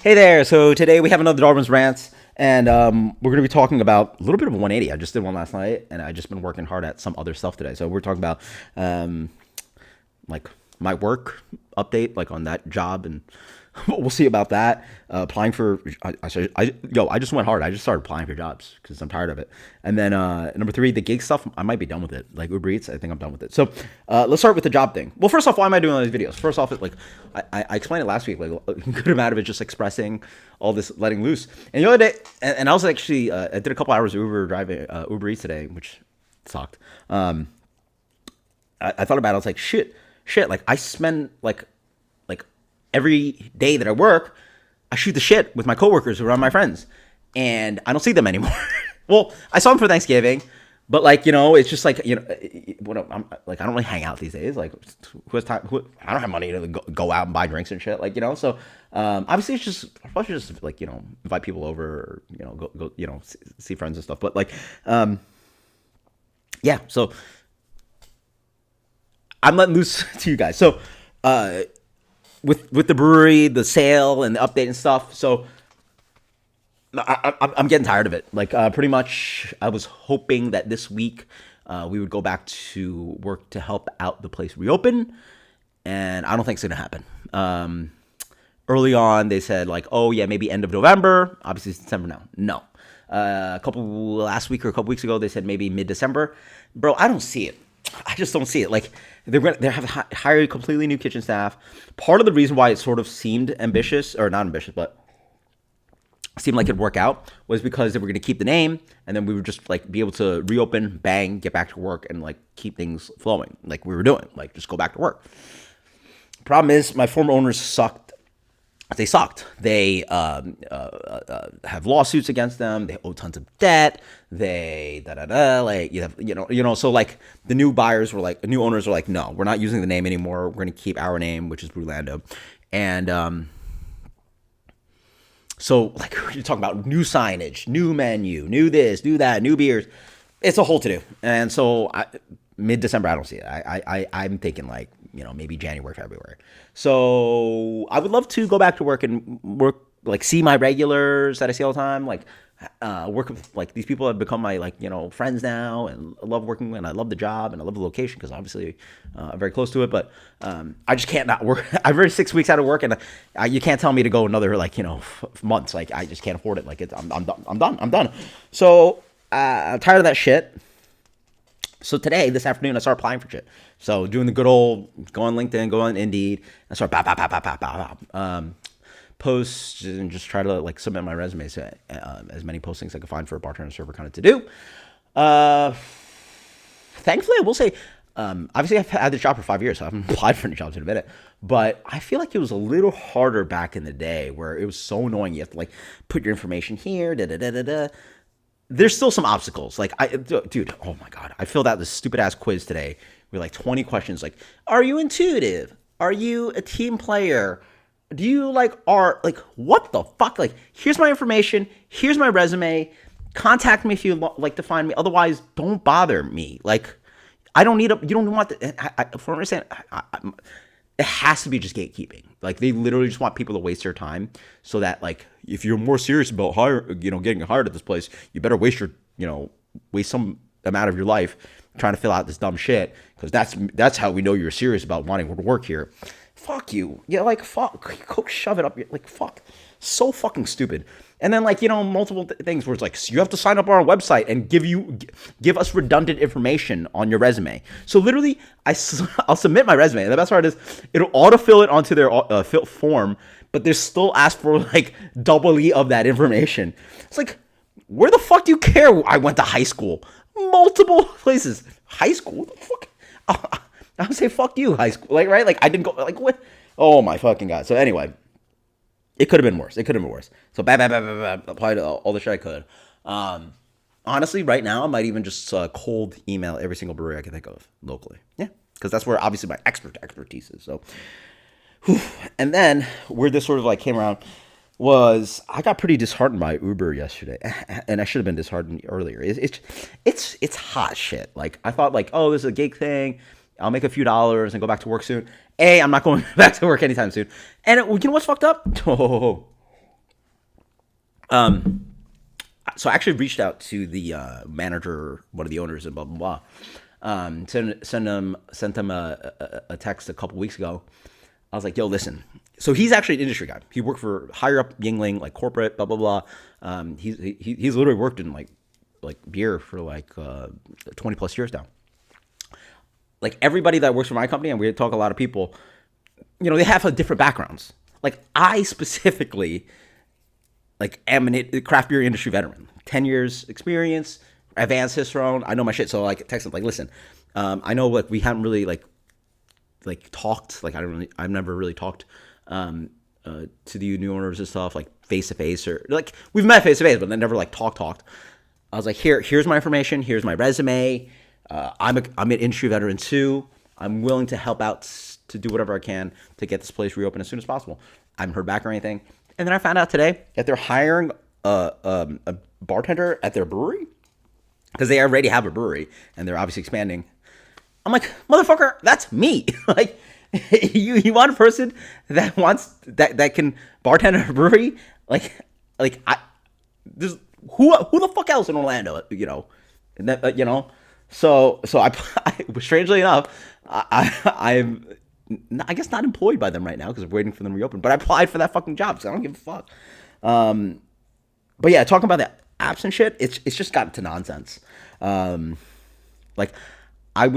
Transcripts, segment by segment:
Hey there. So today we have another Darwin's Rants, and we're going to be talking about a little bit of a 180. I just did one last night, and I just been working hard at some other stuff today. So we're talking about um, like my work update, like on that job, and we'll see about that. Applying for, I just went hard. I just started applying for jobs because I'm tired of it. And then number three, the gig stuff. I might be done with it. Like Uber Eats, I think I'm done with it. So let's start with the job thing. Well, first off, why am I doing all these videos? First off, it like I explained it last week. Like a good amount of it just expressing all this letting loose. And the other day, and I was actually I did a couple hours of Uber driving Uber Eats today, which sucked. I thought about it. I was like, shit. Like I spend like every day that I work, I shoot the shit with my coworkers who are my friends, and I don't see them anymore. Well, I saw them for Thanksgiving, but like it's just like I'm like I don't really hang out these days. Like who has time? I don't have money to go out and buy drinks and shit. Like so obviously it's just I should just like invite people over, or go see friends and stuff. But like yeah, so I'm letting loose to you guys. So with the brewery, the sale, and the update and stuff. So I'm getting tired of it. Like pretty much, I was hoping that this week we would go back to work to help out the place reopen, and I don't think it's gonna happen. Early on, they said like, oh yeah, maybe end of November. Obviously, it's December now. No, last week or a couple weeks ago, they said maybe mid-December. Bro, I don't see it. I just don't see it. Like they have hired completely new kitchen staff. Part of the reason why it sort of seemed ambitious, or not ambitious, but seemed like it'd work out, was because they were going to keep the name, and then we would just like be able to reopen, bang, get back to work, and like keep things flowing like we were doing, like just go back to work. Problem is, my former owners sucked. They sucked. They have lawsuits against them. They owe tons of debt. They like So like the new buyers were like, the new owners were like, no, we're not using the name anymore. We're gonna keep our name, which is Brulando. And so like you're talking about new signage, new menu, new this, new that, new beers. It's a whole to do. And so mid-December, I don't see it. I'm thinking like maybe January, February. So I would love to go back to work and work, like see my regulars that I see all the time, like work with like these people have become my friends now, and I love working, and I love the job, and I love the location because obviously I'm very close to it. But I just can't not work. I've already 6 weeks out of work, and you can't tell me to go another months. Like I just can't afford it. Like I'm done. So I'm tired of that shit. So today, this afternoon, I started applying for shit. So doing the good old, go on LinkedIn, go on Indeed, and start posts, and just try to like submit my resume to as many postings I could find for a bartender server kind of to do. Thankfully, I will say, obviously I've had this job for 5 years, so I haven't applied for any jobs in a minute. But I feel like it was a little harder back in the day, where it was so annoying. You have to like put your information here, There's still some obstacles. Like dude, oh my God. I filled out this stupid ass quiz today with like 20 questions. Like, are you intuitive? Are you a team player? Do you what the fuck? Like, here's my information. Here's my resume. Contact me if you like to find me. Otherwise, don't bother me. Like, I don't need you don't want from what I understand, it has to be just gatekeeping. Like they literally just want people to waste their time, so that like if you're more serious about getting hired at this place, you better waste some amount of your life trying to fill out this dumb shit, because that's how we know you're serious about wanting to work here. Fuck you. Yeah, like fuck. Go shove it up. Like fuck. So fucking stupid. And then multiple things where it's like, so you have to sign up on our website and give us redundant information on your resume. So literally, I'll submit my resume. And the best part is it'll autofill it onto their form, but they still ask for like double E of that information. It's like, where the fuck do you care? I went to high school, multiple places. High school? What the fuck? I would say fuck you, high school. Like right? Like I didn't go. Like what? Oh my fucking God. So anyway. It could have been worse. So apply to all the shit I could. Honestly, right now, I might even just cold email every single brewery I can think of locally. Yeah, because that's where obviously my expertise is. So, and then where this sort of like came around was I got pretty disheartened by Uber yesterday, and I should have been disheartened earlier. It's hot shit. Like I thought, like, oh, this is a gig thing. I'll make a few dollars and go back to work soon. I'm not going back to work anytime soon. And you know what's fucked up? Oh, So I actually reached out to the manager, one of the owners, and blah blah blah. Sent him a text a couple weeks ago. I was like, "Yo, listen." So he's actually an industry guy. He worked for higher up Yingling, like corporate, blah blah blah. He's literally worked in like beer for like 20 plus years now. Like everybody that works for my company, and we talk a lot of people, they have different backgrounds. Like I specifically, like am a craft beer industry veteran, 10 years experience, advanced Cicerone. I know my shit. So like text them like, listen, I know like we haven't really like talked. Like I've never really talked to the new owners and stuff like face to face, or like we've met face to face, but then never like talked. I was like, here's my information. Here's my resume. I'm an industry veteran too. I'm willing to help out to do whatever I can to get this place reopened as soon as possible. I haven't heard back or anything. And then I found out today that they're hiring a bartender at their brewery because they already have a brewery and they're obviously expanding. I'm like, motherfucker, that's me. Like, you want a person that wants that can bartend at a brewery? There's who the fuck else in Orlando? And that, So I strangely enough, I'm I guess not employed by them right now because I'm waiting for them to reopen. But I applied for that fucking job, so I don't give a fuck. But yeah, talking about the apps and shit, it's just gotten to nonsense. Like I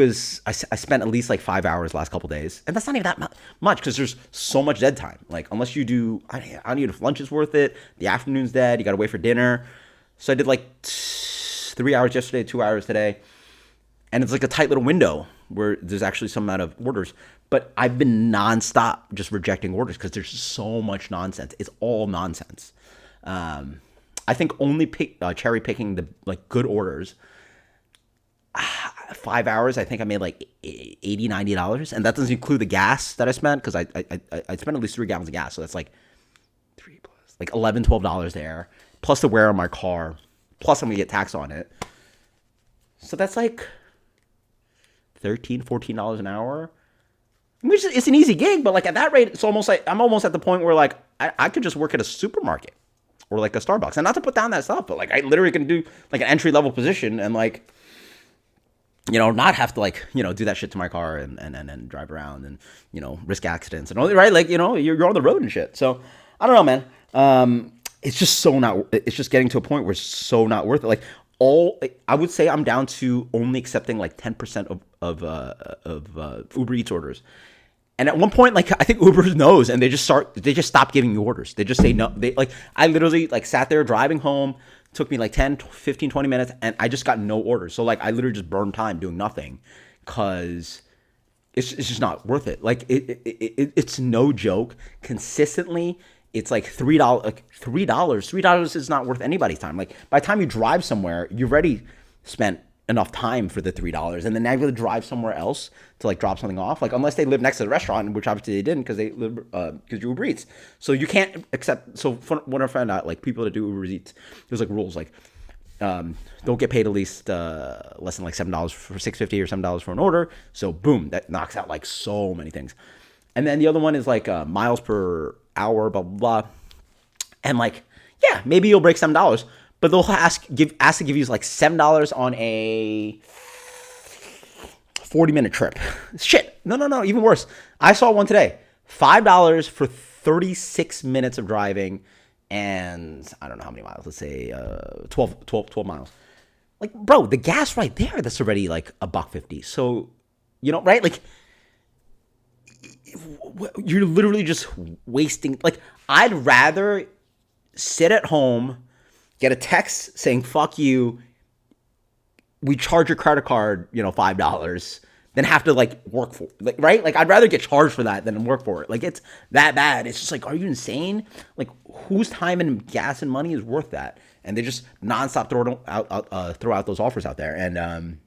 spent at least like 5 hours last couple days, and that's not even that much because there's so much dead time. Like unless you do, I don't know if lunch is worth it. The afternoon's dead. You got to wait for dinner. So I did like 3 hours yesterday, 2 hours today. And it's like a tight little window where there's actually some amount of orders. But I've been nonstop just rejecting orders because there's just so much nonsense. It's all nonsense. I think only cherry picking the like good orders. 5 hours, I think I made like $80, $90. And that doesn't include the gas that I spent because I spent at least 3 gallons of gas. So that's like $3 plus like $11, $12 there. Plus the wear on my car. Plus I'm going to get tax on it. So that's like $13, $14 an hour. Which it's an easy gig, but like at that rate, it's almost like I'm almost at the point where like I could just work at a supermarket or like a Starbucks. And not to put down that stuff, but like I literally can do like an entry level position and like, not have to like, do that shit to my car and drive around and, risk accidents and all that, right? Like, you're on the road and shit. So I don't know, man. It's just it's just getting to a point where it's so not worth it. Like I would say I'm down to only accepting like 10% of Uber Eats orders. And at one point, like I think Uber knows, and they just stop giving you orders. They just say no. I literally like sat there driving home. Took me like 10, 15, 20 minutes, and I just got no orders. So like I literally just burned time doing nothing because it's just not worth it. Like it's no joke. Consistently, it's like $3. Like $3 is not worth anybody's time. Like by the time you drive somewhere, you've already spent enough time for the $3, and then now you have to drive somewhere else to like drop something off. Like unless they live next to the restaurant, which obviously they didn't because they live because you Uber Eats. So you can't accept. So when I found out like people that do Uber Eats, there's like rules like don't get paid at least less than like $7 for $6.50 or $7 for an order. So boom, that knocks out like so many things. And then the other one is like miles per hour, blah blah blah, and like yeah, maybe you'll break $7. But they'll ask to give you like $7 on a 40-minute trip. Shit. No. Even worse. I saw one today. $5 for 36 minutes of driving and I don't know how many miles. Let's say 12 miles. Like, bro, the gas right there, that's already like $1.50. So, right? Like, you're literally just wasting. Like, I'd rather sit at home, get a text saying, fuck you, we charge your credit card, $5, then have to like work for it, right? Like I'd rather get charged for that than work for it. Like it's that bad. It's just like, are you insane? Like whose time and gas and money is worth that? And they just nonstop throw out those offers out there. And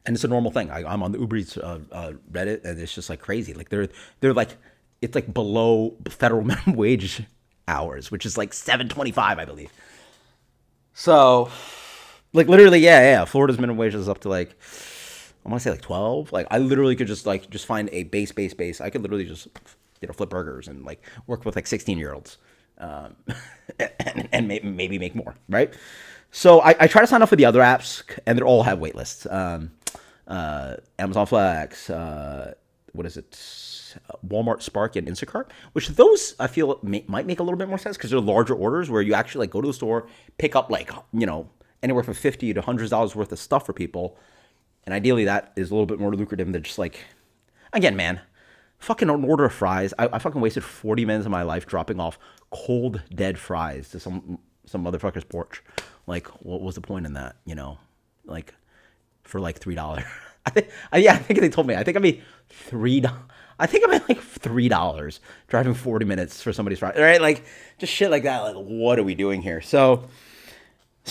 it's a normal thing. I'm on the Uber Eats Reddit, and it's just like crazy. Like they're like, it's like below federal minimum wage hours, which is like $7.25, I believe. So, like literally, yeah. Florida's minimum wage is up to like, I want to say like 12. Like I literally could just find a base. I could literally just flip burgers and like work with like 16-year-olds and maybe make more, right? So I try to sign up for the other apps, and they all have wait lists. Amazon Flex, what is it? Walmart Spark and Instacart, which those I feel might make a little bit more sense because they're larger orders where you actually like go to the store, pick up like anywhere from $50 to $100 worth of stuff for people, and ideally that is a little bit more lucrative than just like, again, man, fucking an order of fries. I fucking wasted 40 minutes of my life dropping off cold dead fries to some motherfucker's porch. Like, what was the point in that? Like for like $3. I think they told me. I think I made $3. I think I made like $3 driving 40 minutes for somebody's fries. Right? Like just shit like that. Like, what are we doing here? So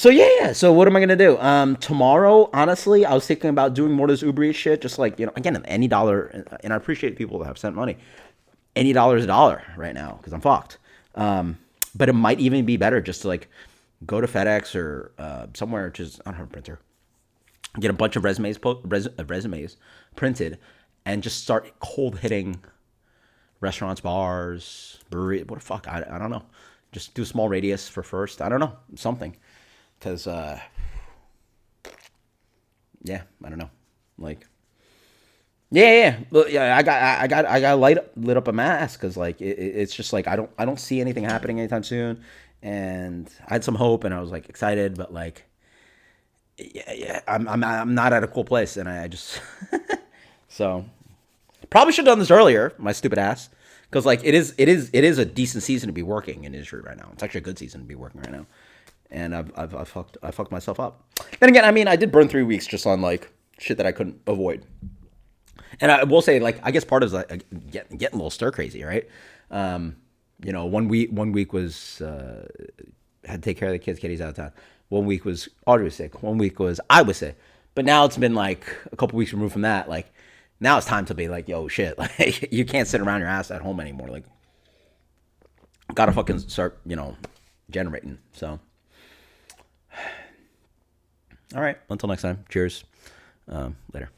yeah. So what am I gonna do? Tomorrow, honestly, I was thinking about doing more of this Uber Eats shit. Just like again, any dollar, and I appreciate people that have sent money. Any dollar is a dollar right now because I'm fucked. But it might even be better just to like go to FedEx or somewhere, just I don't have a printer, get a bunch of resumes printed, and just start cold hitting restaurants, bars, brewery. What the fuck? I don't know. Just do a small radius for first. I don't know, something. Because, yeah, I don't know. Like, yeah. I got lit up a mask because like it's just like I don't see anything happening anytime soon, and I had some hope and I was like excited, but like, yeah, I'm not at a cool place, and I just so probably should have done this earlier, my stupid ass, because like it is a decent season to be working in industry right now. It's actually a good season to be working right now. And I fucked myself up. Then again, I mean, I did burn 3 weeks just on like shit that I couldn't avoid. And I will say, like, I guess part of it is like getting a little stir crazy, right? 1 week was had to take care of the kids. Kitty's out of town. 1 week was Audrey was sick. 1 week was I was sick. But now it's been like a couple weeks removed from that. Like now it's time to be like, yo, shit, like you can't sit around your ass at home anymore. Like, gotta fucking start, generating. So. All right. Until next time. Cheers. Later.